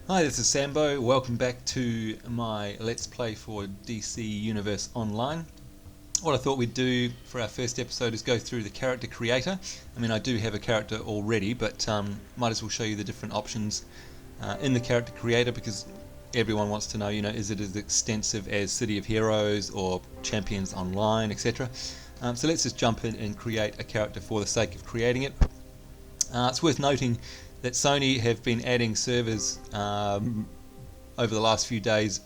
Hi, this is Sambo. Welcome back to my Let's Play for DC Universe Online. What I thought we'd do for our first episode is go through the character creator. I mean, I do have a character already, but might as well show you the different options in the character creator, because everyone wants to know, is it as extensive as City of Heroes or Champions Online, etc. So let's just jump in and create a character for the sake of creating it. It's worth noting that Sony have been adding servers over the last few days,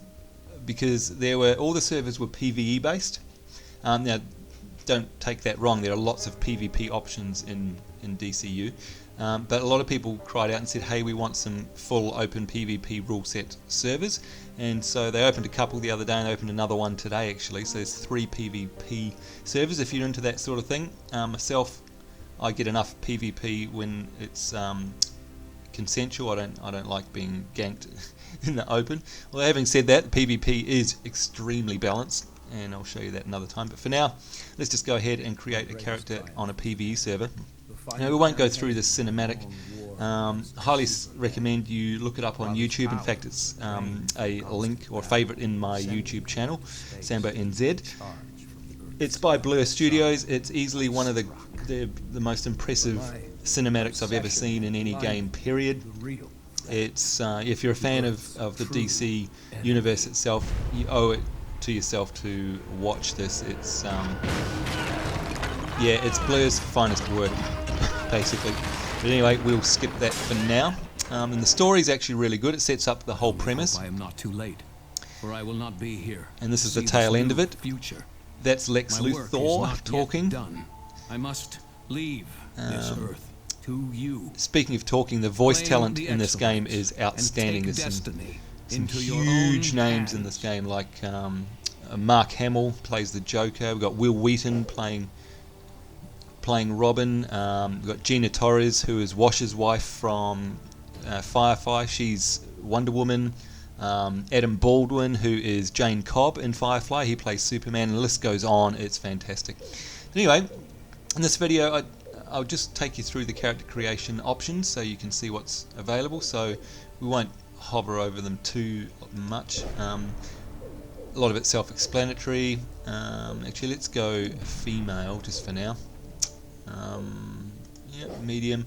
because all the servers were PvE based. Now, don't take that wrong. There are lots of PvP options in DCU, but a lot of people cried out and said, "Hey, we want some full open PvP rule set servers." And so they opened a couple the other day, and they opened another one today actually. So there's 3 PvP servers if you're into that sort of thing. Myself, I get enough PvP when it's consensual. I don't like being ganked in the open. Well, having said that, PvP is extremely balanced, and I'll show you that another time. But for now, let's just go ahead and create a character on a PvE server. Now, we won't go through this cinematic. Highly recommend you look it up on YouTube. In fact, it's a link or favourite in my YouTube channel, Sambonz. It's by Blur Studios. It's easily one of the most impressive cinematics I've ever seen in any game, period. It's if you're a fan of the DC universe itself, you owe it to yourself to watch this. It's it's Blur's finest work, basically. But anyway, we'll skip that for now. And the story's actually really good. It sets up the whole premise. I am not too late, for I will not be here. And this is the tail end of it. Future. That's Lex Luthor talking. Done. I must leave this earth to you. Speaking of talking, the voice talent in this game is outstanding. There's some huge names in this game, like Mark Hamill plays the Joker. We've got Will Wheaton playing Robin. We've got Gina Torres, who is Wash's wife from Firefly. She's Wonder Woman. Adam Baldwin, who is Jane Cobb in Firefly. He plays Superman, and the list goes on. It's fantastic. Anyway, in this video, I'll just take you through the character creation options so you can see what's available. So we won't hover over them too much. A lot of it's self-explanatory. Actually, let's go female just for now. Medium.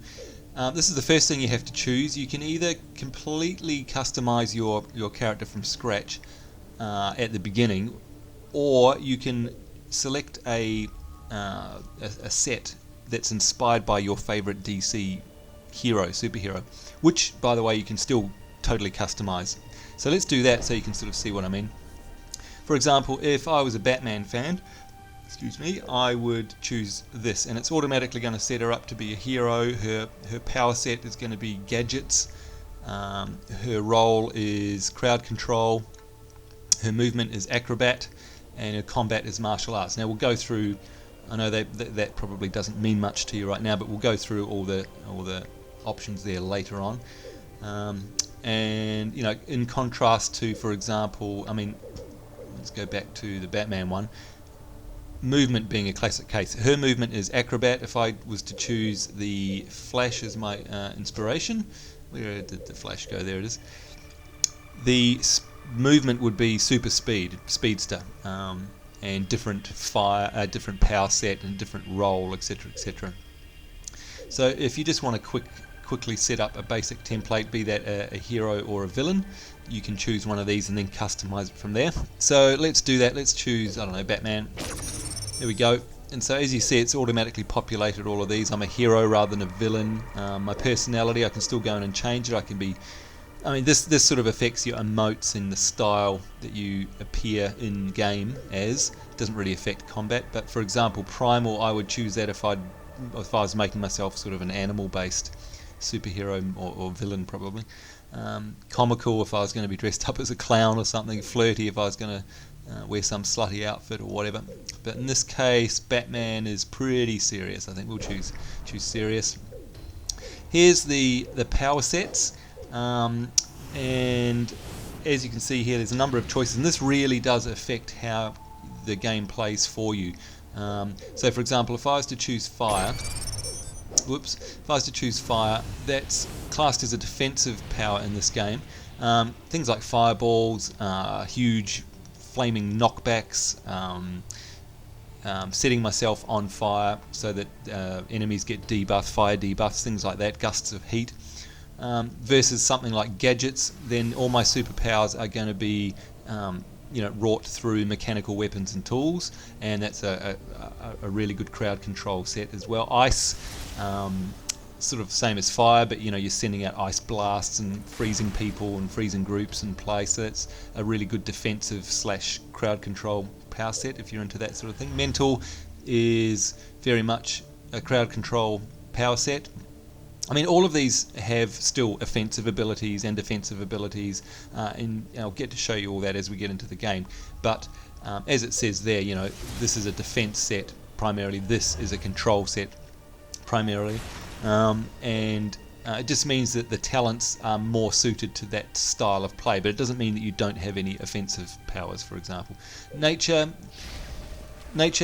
This is the first thing you have to choose. You can either completely customize your character from scratch at the beginning, or you can select a set that's inspired by your favorite DC superhero, which, by the way, you can still totally customize. So let's do that so you can sort of see what I mean. For example, if I was a Batman fan, I would choose this, and it's automatically going to set her up to be a hero. Her power set is going to be gadgets. Her role is crowd control. Her movement is acrobat, and her combat is martial arts. Now we'll go through. I know that probably doesn't mean much to you right now, but we'll go through all the options there later on. And in contrast to, for example, let's go back to the Batman one. Movement being a classic case. Her movement is acrobat. If I was to choose the Flash as my inspiration, where did the Flash go? There it is. The movement would be super speedster, and different different power set and different role, etc., etc. So if you just want to quickly set up a basic template, be that a hero or a villain, you can choose one of these and then customize it from there. So let's do that. Let's choose, I don't know, Batman. There we go. And so as you see, it's automatically populated all of these. I'm a hero rather than a villain. My personality, I can still go in and change it. I can be, this sort of affects your emotes and the style that you appear in game as. It doesn't really affect combat. But for example, Primal, I would choose that if I was making myself sort of an animal-based superhero or villain, probably. Comical if I was going to be dressed up as a clown or something. Flirty if I was going to wear some slutty outfit or whatever. But in this case, Batman is pretty serious. I think we'll choose serious. Here's the power sets, and as you can see here, there's a number of choices, and this really does affect how the game plays for you. So for example, if I was to choose fire, if I was to choose fire, that's classed as a defensive power in this game. Things like fireballs, huge flaming knockbacks, setting myself on fire so that enemies get debuffed, fire debuffs, things like that, gusts of heat. Versus something like gadgets, then all my superpowers are going to be wrought through mechanical weapons and tools, and that's a really good crowd control set as well. Ice, sort of same as fire, but you're sending out ice blasts and freezing people and freezing groups in play, so that's a really good defensive / crowd control power set if you're into that sort of thing. Mental is very much a crowd control power set. I mean, all of these have still offensive abilities and defensive abilities, and I'll get to show you all that as we get into the game. But as it says there, this is a defense set primarily. This is a control set primarily, and it just means that the talents are more suited to that style of play. But it doesn't mean that you don't have any offensive powers, for example. Nature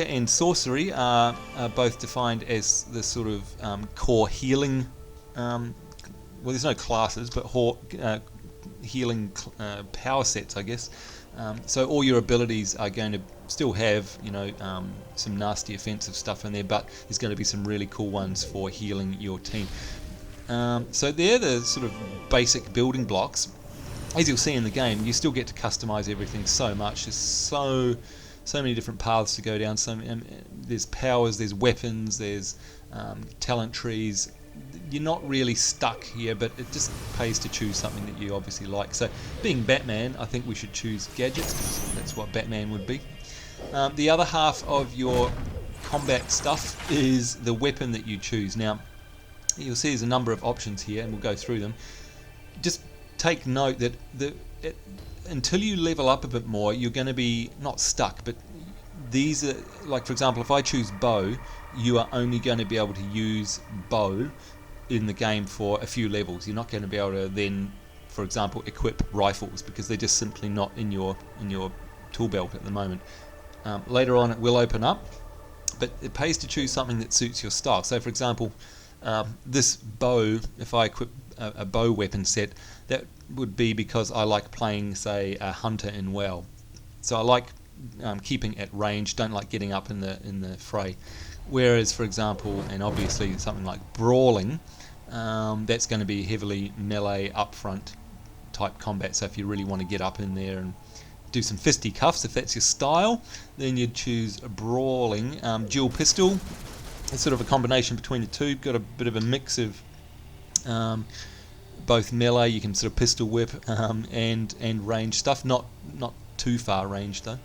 and sorcery are both defined as the sort of core healing. Well, there's no classes, but healing power sets, I guess. So all your abilities are going to still have, some nasty offensive stuff in there, but there's going to be some really cool ones for healing your team. So they're the sort of basic building blocks. As you'll see in the game, you still get to customize everything so much. There's so many different paths to go down. There's powers, there's weapons, there's talent trees. You're not really stuck here, but it just pays to choose something that you obviously like. So being Batman, I think we should choose gadgets, because that's what Batman would be. The other half of your combat stuff is the weapon that you choose. Now, you'll see there's a number of options here, and we'll go through them. Just take note that until you level up a bit more, you're going to be not stuck, but these are, like for example, if I choose bow, you are only going to be able to use bow in the game for a few levels. You're not going to be able to then, for example, equip rifles, because they're just simply not in your tool belt at the moment. Later on it will open up, but it pays to choose something that suits your style. So for example, this bow, if I equip a bow weapon set, that would be because I like playing, say, a hunter in WoW. So I like keeping at range, don't like getting up in the fray. Whereas, for example, and obviously something like brawling, that's going to be heavily melee upfront type combat. So if you really want to get up in there and do some fisticuffs, if that's your style, then you'd choose brawling. Dual pistol, it's sort of a combination between the two. Got a bit of a mix of both melee, you can sort of pistol whip, and range stuff. Not too far range though.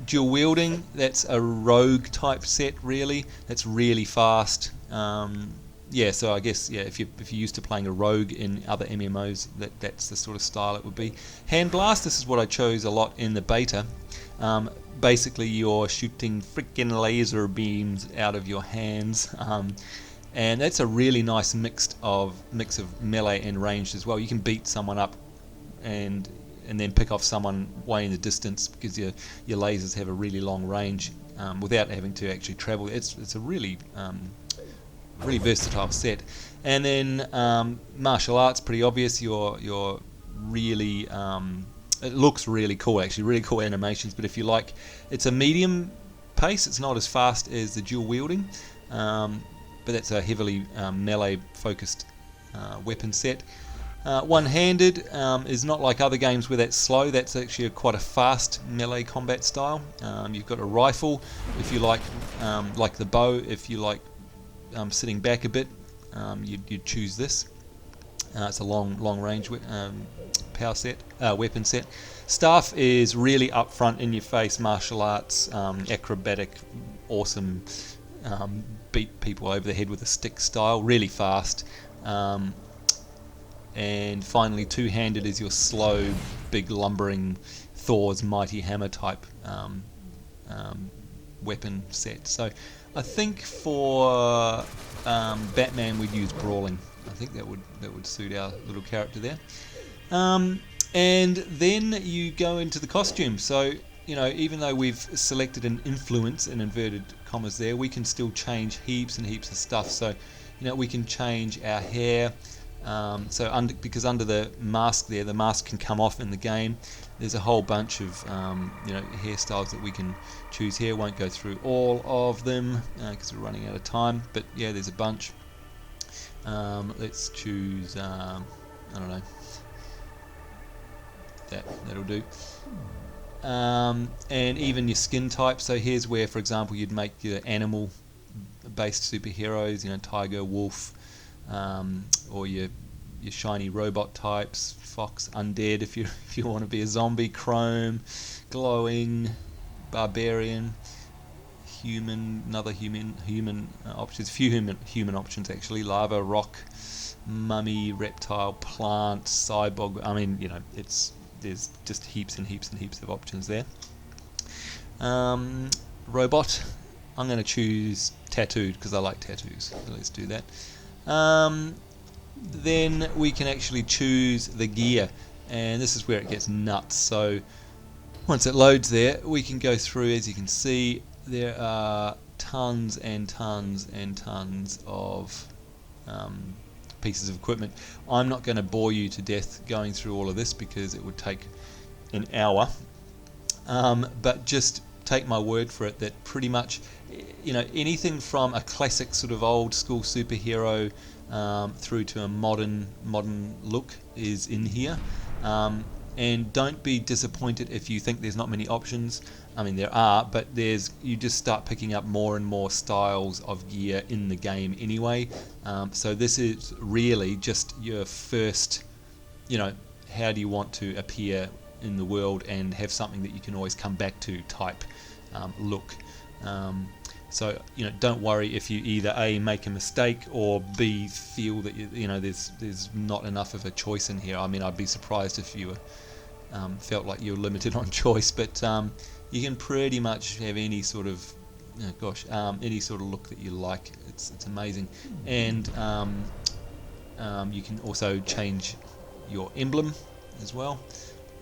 Dual wielding, that's a rogue type set really. That's really fast. So I guess if you're used to playing a rogue in other MMOs, that's the sort of style it would be. Hand blast, this is what I chose a lot in the beta. Basically you're shooting freaking laser beams out of your hands, and that's a really nice mix of melee and ranged as well. You can beat someone up and then pick off someone way in the distance, because your lasers have a really long range without having to actually travel. It's a really versatile set. And then martial arts, pretty obvious. You're really it looks really cool, actually, really cool animations. But if you like, it's a medium pace. It's not as fast as the dual wielding, but that's a heavily melee focused weapon set. One-handed is not like other games where that's slow. That's actually quite a fast melee combat style. You've got a rifle, if you like the bow. If you like sitting back a bit, you'd choose this. It's a long range power set, weapon set. Staff is really upfront, in your face, martial arts, acrobatic, awesome, beat people over the head with a stick style, really fast. And finally, two-handed is your slow, big, lumbering Thor's mighty hammer type weapon set. So I think for Batman we'd use brawling. I think that would suit our little character there. And then you go into the costume. So even though we've selected an influence in inverted commas there, we can still change heaps and heaps of stuff. So we can change our hair. Because under the mask there, the mask can come off in the game. There's a whole bunch of hairstyles that we can choose here. Won't go through all of them because we're running out of time. But yeah, there's a bunch. Let's choose. I don't know. That'll do. And even your skin type. So here's where, for example, you'd make your animal-based superheroes. Tiger, wolf. Or your shiny robot types, fox, undead if you want to be a zombie, chrome, glowing, barbarian, human, another human options, few human options actually, lava, rock, mummy, reptile, plant, cyborg. I mean, there's just heaps and heaps and heaps of options there. Robot, I'm going to choose tattooed because I like tattoos. So let's do that. Then we can actually choose the gear, and this is where it gets nuts. So once it loads there, we can go through. As you can see, there are tons and tons and tons of pieces of equipment. I'm not going to bore you to death going through all of this because it would take an hour, but just take my word for it that pretty much anything from a classic sort of old school superhero through to a modern look is in here. And don't be disappointed if you think there's not many options. I mean, there are, but you just start picking up more and more styles of gear in the game anyway. So this is really just your first, how do you want to appear in the world and have something that you can always come back to type look. So don't worry if you either A, make a mistake, or B, feel that there's not enough of a choice in here. I mean, I'd be surprised if you felt like you're limited on choice, but you can pretty much have any sort of any sort of look that you like. It's amazing. And you can also change your emblem as well.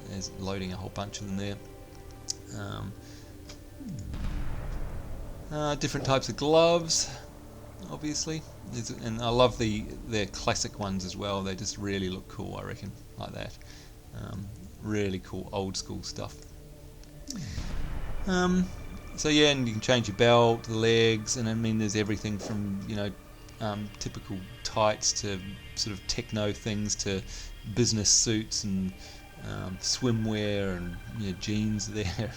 There's loading a whole bunch of them there. Different types of gloves, obviously, and I love their classic ones as well. They just really look cool, I reckon, like that. Really cool old school stuff. So yeah, and you can change your belt, the legs, and I mean there's everything from typical tights to sort of techno things to business suits and swimwear and jeans there.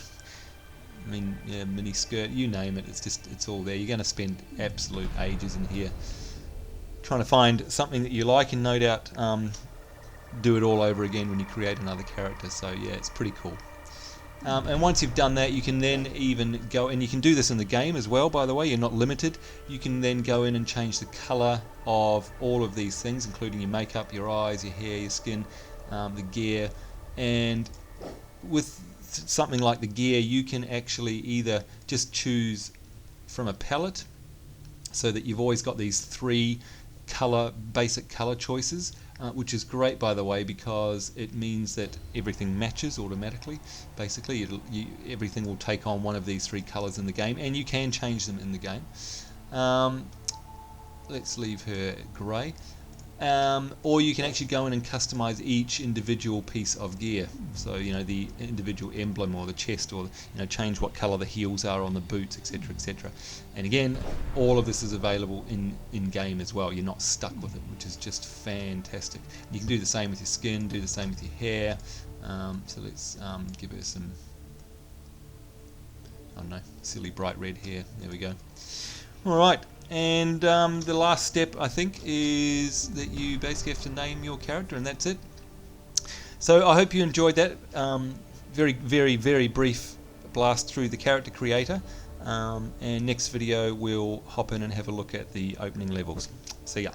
I mean, mini skirt, you name it, it's all there. You're going to spend absolute ages in here trying to find something that you like, and no doubt do it all over again when you create another character. So yeah, it's pretty cool. And once you've done that, you can then even go, and you can do this in the game as well, by the way, you're not limited. You can then go in and change the colour of all of these things, including your makeup, your eyes, your hair, your skin, the gear. And with something like the gear, you can actually either just choose from a palette, so that you've always got these 3 basic color choices, which is great, by the way, because it means that everything matches automatically. Basically, everything will take on one of these 3 colors in the game, and you can change them in the game. Let's leave her grey. Or you can actually go in and customize each individual piece of gear. So the individual emblem or the chest, or change what color the heels are on the boots, etc., etc. And again, all of this is available in game as well. You're not stuck with it, which is just fantastic. You can do the same with your skin, do the same with your hair. So let's give her some, I don't know, silly bright red hair. There we go. All right. And the last step, I think, is that you basically have to name your character, and that's it. So I hope you enjoyed that very, very, very brief blast through the character creator. And next video we'll hop in and have a look at the opening levels. See ya.